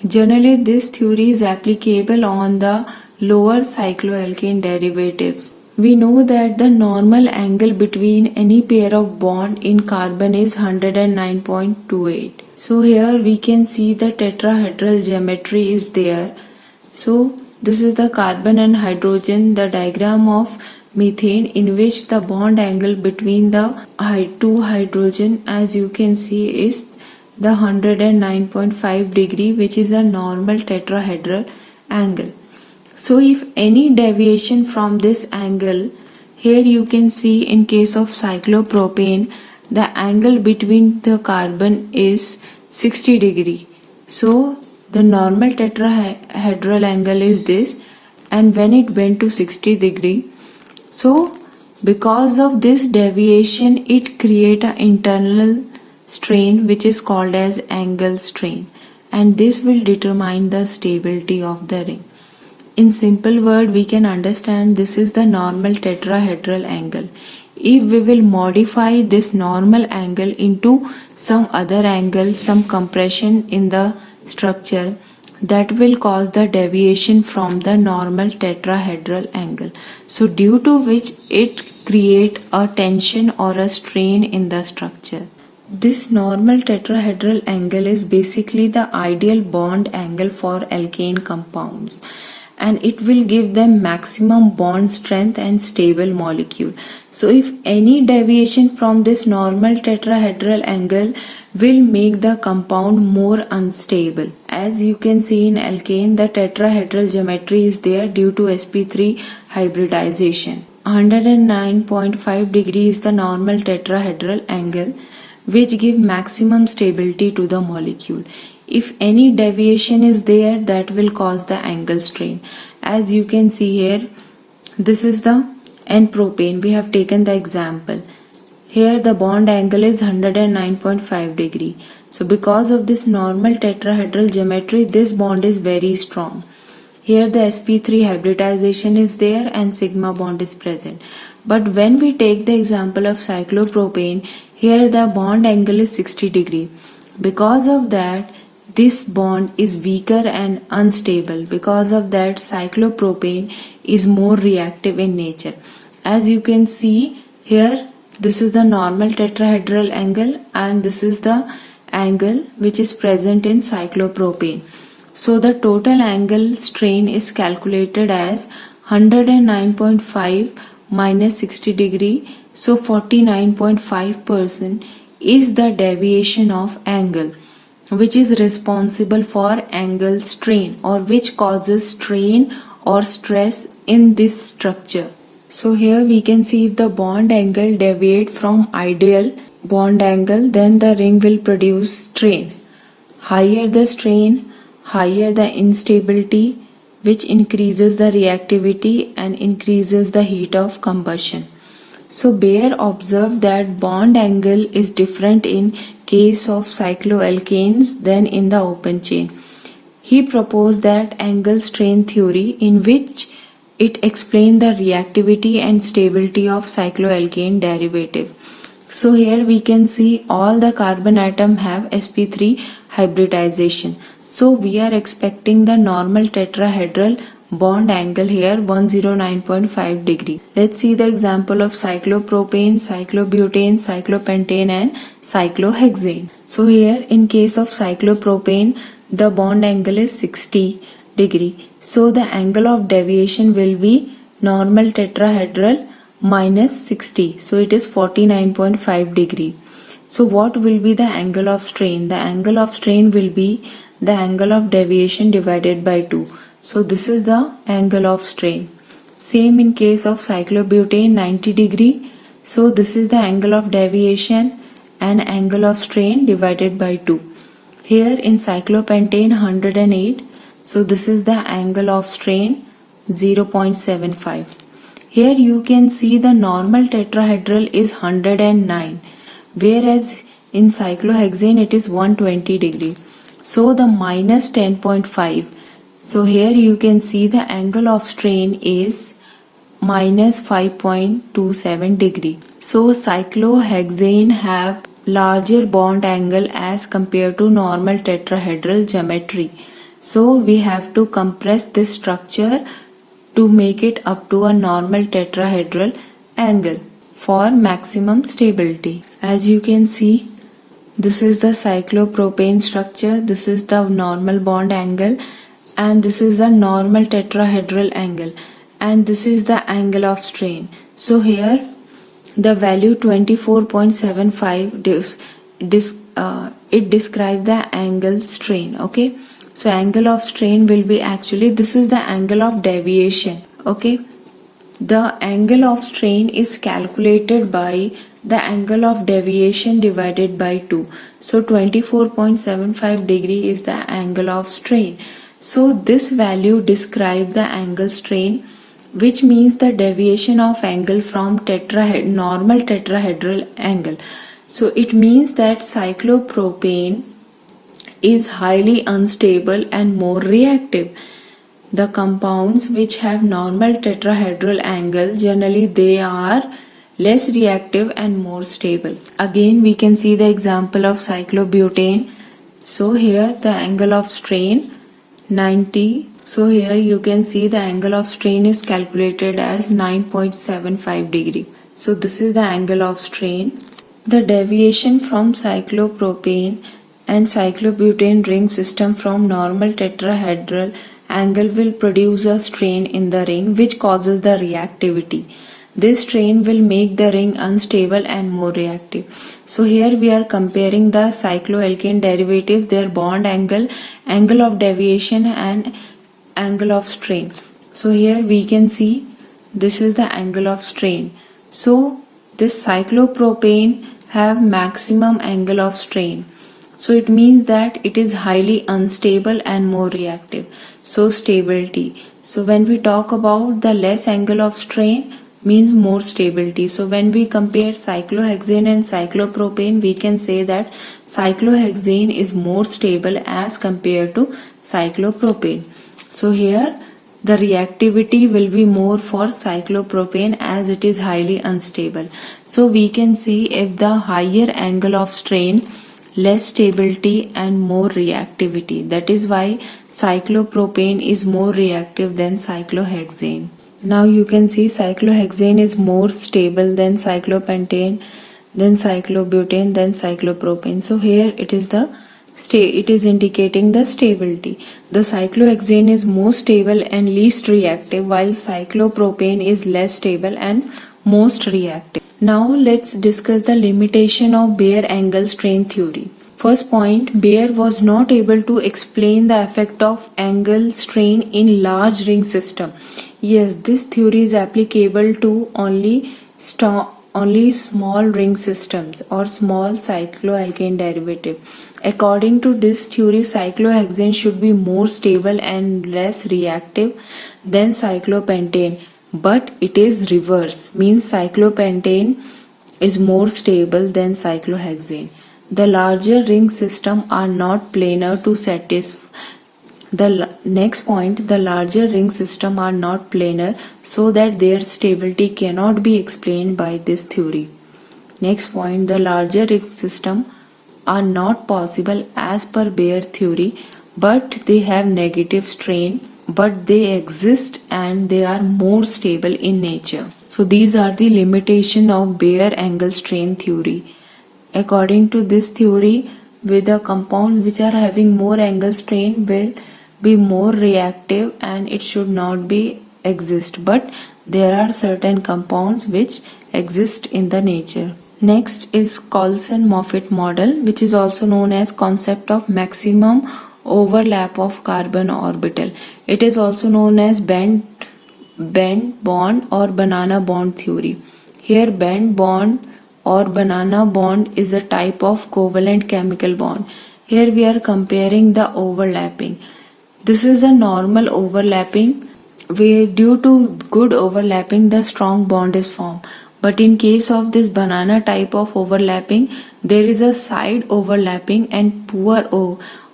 Generally, this theory is applicable on the lower cycloalkane derivatives. We know that the normal angle between any pair of bond in carbon is 109.28. So here we can see the tetrahedral geometry is there. So this is the carbon and hydrogen, the diagram of methane, in which the bond angle between the two hydrogen, as you can see, is the 109.5 degree, which is a normal tetrahedral angle. So if any deviation from this angle, here you can see in case of cyclopropane, the angle between the carbon is 60 degree. So the normal tetrahedral angle is this, and when it went to 60 degree, so because of this deviation, it create an internal strain which is called as angle strain, and this will determine the stability of the ring. In simple word, we can understand this is the normal tetrahedral angle. If we will modify this normal angle into some other angle, some compression in the structure, that will cause the deviation from the normal tetrahedral angle. So due to which it create a tension or a strain in the structure. This normal tetrahedral angle is basically the ideal bond angle for alkane compounds, and it will give them maximum bond strength and stable molecule. So if any deviation from this normal tetrahedral angle will make the compound more unstable. As you can see in alkane, the tetrahedral geometry is there due to sp3 hybridization. 109.5 degree is the normal tetrahedral angle, which give maximum stability to the molecule. If any deviation is there, that will cause the angle strain. As you can see here, this is the N-propane. We have taken the example. Here the bond angle is 109.5 degree. So because of this normal tetrahedral geometry, this bond is very strong. Here the sp3 hybridization is there and sigma bond is present. But when we take the example of cyclopropane, here the bond angle is 60 degree. Because of that, this bond is weaker and unstable. Because of that, cyclopropane is more reactive in nature. As you can see here, this is the normal tetrahedral angle and this is the angle which is present in cyclopropane. So the total angle strain is calculated as 109.5 minus 60 degree. So 49.5% is the deviation of angle, which is responsible for angle strain or which causes strain or stress in this structure. So here we can see if the bond angle deviate from ideal bond angle, then the ring will produce strain. Higher the strain, higher the instability, which increases the reactivity and increases the heat of combustion. So Baer observed that bond angle is different in case of cycloalkanes than in the open chain. He proposed that angle strain theory, in which it explained the reactivity and stability of cycloalkane derivative. So here we can see all the carbon atom have sp3 hybridization. So we are expecting the normal tetrahedral bond angle here 109.5 degree. Let's see the example of cyclopropane, cyclobutane, cyclopentane and cyclohexane. So here in case of cyclopropane, the bond angle is 60 degree. So the angle of deviation will be normal tetrahedral minus 60. So it is 49.5 degree. So what will be the angle of strain? The angle of strain will be the angle of deviation divided by 2. So this is the angle of strain. Same in case of cyclobutane, 90 degree. So this is the angle of deviation and angle of strain divided by 2. Here in cyclopentane, 108. So this is the angle of strain 0.75. Here you can see the normal tetrahedral is 109, whereas in cyclohexane it is 120 degree. So the minus 10.5. So here you can see the angle of strain is minus 5.27 degree. So cyclohexane have larger bond angle as compared to normal tetrahedral geometry. So we have to compress this structure to make it up to a normal tetrahedral angle for maximum stability. As you can see, this is the cyclopropane structure, this is the normal bond angle, and this is the normal tetrahedral angle, and this is the angle of strain. So here the value 24.75 it describes the angle strain. Okay, so angle of strain will be actually, this is the angle of deviation. Okay, the angle of strain is calculated by the angle of deviation divided by 2. So 24.75 degree is the angle of strain. So this value describes the angle strain, which means the deviation of angle from normal tetrahedral angle. So it means that cyclopropane is highly unstable and more reactive. The compounds which have normal tetrahedral angle, generally they are less reactive and more stable. Again we can see the example of cyclobutane. So here the angle of strain 90. So here you can see the angle of strain is calculated as 9.75 degree. So this is the angle of strain. The deviation from cyclopropane and cyclobutane ring system from normal tetrahedral angle will produce a strain in the ring which causes the reactivity. This strain will make the ring unstable and more reactive. So here we are comparing the cycloalkane derivatives, their bond angle, angle of deviation and angle of strain. So here we can see this is the angle of strain. So this cyclopropane have maximum angle of strain. So it means that it is highly unstable and more reactive. So stability. So when we talk about the less angle of strain means more stability. So when we compare cyclohexane and cyclopropane, we can say that cyclohexane is more stable as compared to cyclopropane. So here the reactivity will be more for cyclopropane as it is highly unstable. So we can see if the higher angle of strain, less stability and more reactivity. That is why cyclopropane is more reactive than cyclohexane. Now you can see cyclohexane is more stable than cyclopentane, then cyclobutane, then cyclopropane. So here it is indicating the stability. The cyclohexane is more stable and least reactive, while cyclopropane is less stable and most reactive. Now let's discuss the limitation of Baer angle strain theory. First point, Baer was not able to explain the effect of angle strain in large ring system. Yes, this theory is applicable to only small ring systems or small cycloalkane derivative. According to this theory, cyclohexane should be more stable and less reactive than cyclopentane, but it is reverse, means cyclopentane is more stable than cyclohexane. The larger ring system are not planar to satisfy. The next point, the larger ring system are not planar, so that their stability cannot be explained by this theory. Next point, the larger ring system are not possible as per Baer theory, but they have negative strain, but they exist and they are more stable in nature. So these are the limitation of Baer angle strain theory. According to this theory, with the compounds which are having more angle strain will be more reactive and it should not be exist, but there are certain compounds which exist in the nature. Next is Coulson-Moffatt model, which is also known as concept of maximum overlap of carbon orbital. It is also known as bend bond or banana bond theory. Here bend bond or banana bond is a type of covalent chemical bond. Here we are comparing the overlapping. This is a normal overlapping where due to good overlapping the strong bond is formed. But in case of this banana type of overlapping, there is a side overlapping and poor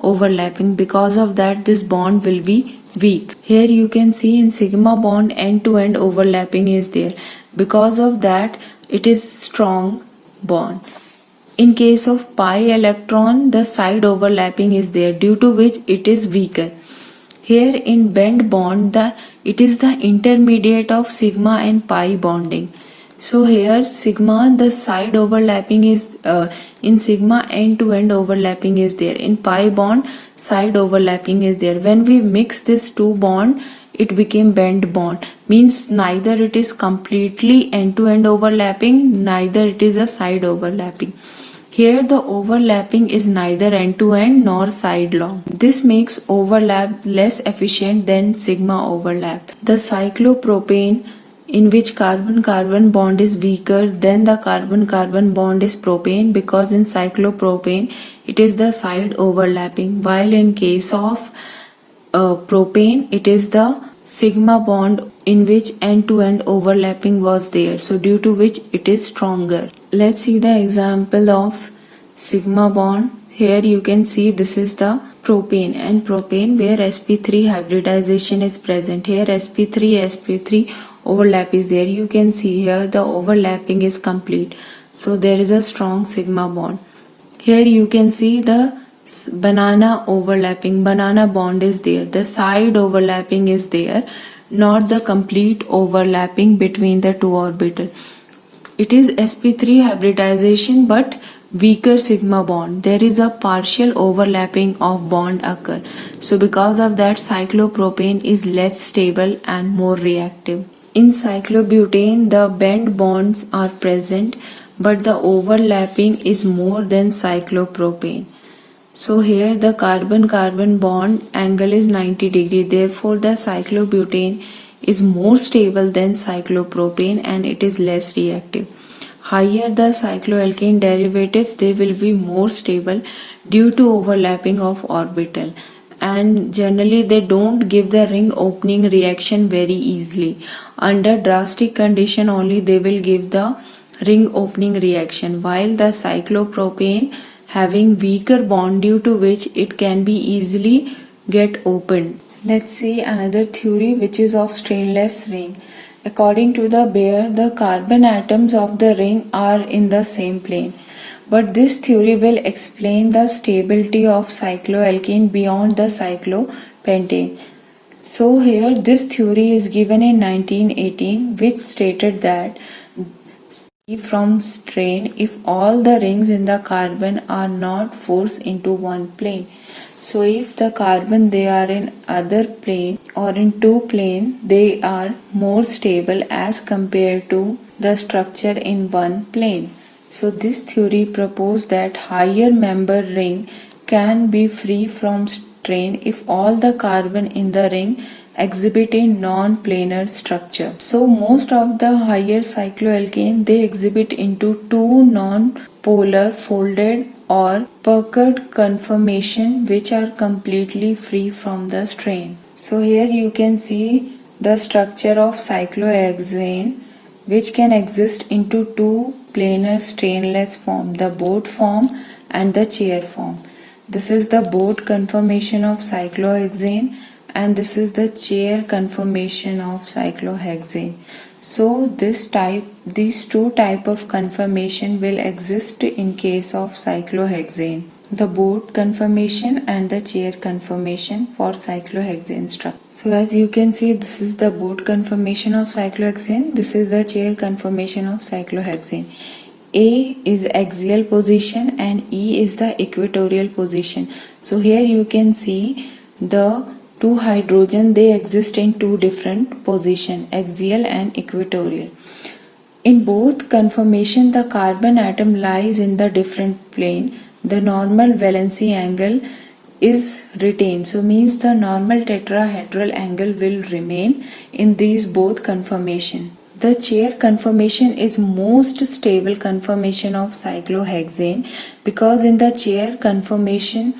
overlapping. Because of that, this bond will be weak. Here you can see in sigma bond end-to-end overlapping is there. Because of that, it is strong bond. In case of pi electron, the side overlapping is there, due to which it is weaker. Here in bend bond, it is the intermediate of sigma and pi bonding. So here sigma, the side overlapping is in sigma end to end overlapping is there. In pi bond, side overlapping is there. When we mix this two bond, it became bend bond. Means neither it is completely end to end overlapping, neither it is a side overlapping. Here the overlapping is neither end to end nor side long. This makes overlap less efficient than sigma overlap. The cyclopropane, in which carbon-carbon bond is weaker than the carbon-carbon bond, is propane, because in cyclopropane it is the side overlapping, while in case of propane it is the sigma bond in which end to end overlapping was there, so due to which it is stronger. Let's see the example of sigma bond. Here you can see this is the propane and propane where sp3 hybridization is present. Here sp3 overlap is there. You can see here the overlapping is complete, so there is a strong sigma bond. Here you can see the banana overlapping, banana bond is there, the side overlapping is there, not the complete overlapping between the two orbital. It is sp3 hybridization but weaker sigma bond. There is a partial overlapping of bond occur. So because of that, cyclopropane is less stable and more reactive. In cyclobutane, the bent bonds are present but the overlapping is more than cyclopropane. So here the carbon-carbon bond angle is 90 degree. Therefore the cyclobutane is more stable than cyclopropane and it is less reactive. Higher the cycloalkane derivative, they will be more stable due to overlapping of orbital, and generally they don't give the ring opening reaction very easily. Under drastic condition only they will give the ring opening reaction, while the cyclopropane having weaker bond due to which it can be easily get opened. Let's see another theory which is of stainless ring. According to the Baer, the carbon atoms of the ring are in the same plane. But this theory will explain the stability of cycloalkane beyond the cyclopentane. So here this theory is given in 1918, which stated that from strain if all the rings in the carbon are not forced into one plane. So if the carbon they are in other plane or in two plane, they are more stable as compared to the structure in one plane. So this theory proposed that higher member ring can be free from strain if all the carbon in the ring exhibit a non-planar structure. So most of the higher cycloalkane they exhibit into two non-polar folded or puckered conformation which are completely free from the strain. So here you can see the structure of cyclohexane which can exist into two planar strainless form, the boat form and the chair form. This is the boat conformation of cyclohexane and this is the chair conformation of cyclohexane. So these two type of conformation will exist in case of cyclohexane, the boat conformation and the chair conformation for cyclohexane structure. So as you can see, this is the boat conformation of cyclohexane, this is the chair conformation of cyclohexane. A is axial position and E is the equatorial position. So here you can see the two hydrogen, they exist in two different position, axial and equatorial. In both conformation, the carbon atom lies in the different plane. The normal valency angle is retained. So means the normal tetrahedral angle will remain in these both conformation. The chair conformation is most stable conformation of cyclohexane because in the chair conformation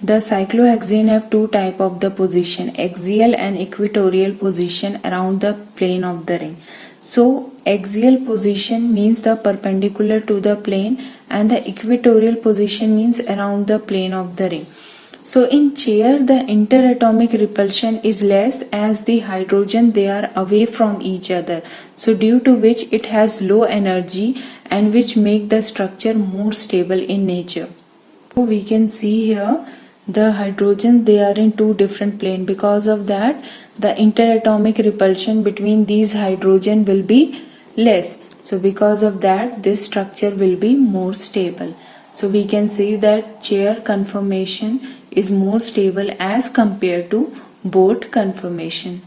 the cyclohexane have two type of the position, axial and equatorial position around the plane of the ring. So axial position means the perpendicular to the plane and the equatorial position means around the plane of the ring. So in chair the interatomic repulsion is less as the hydrogen they are away from each other. So due to which it has low energy and which make the structure more stable in nature. So we can see here The hydrogens, they are in two different planes. Because of that, the interatomic repulsion between these hydrogen will be less. So because of that, this structure will be more stable. So we can see that chair conformation is more stable as compared to boat conformation.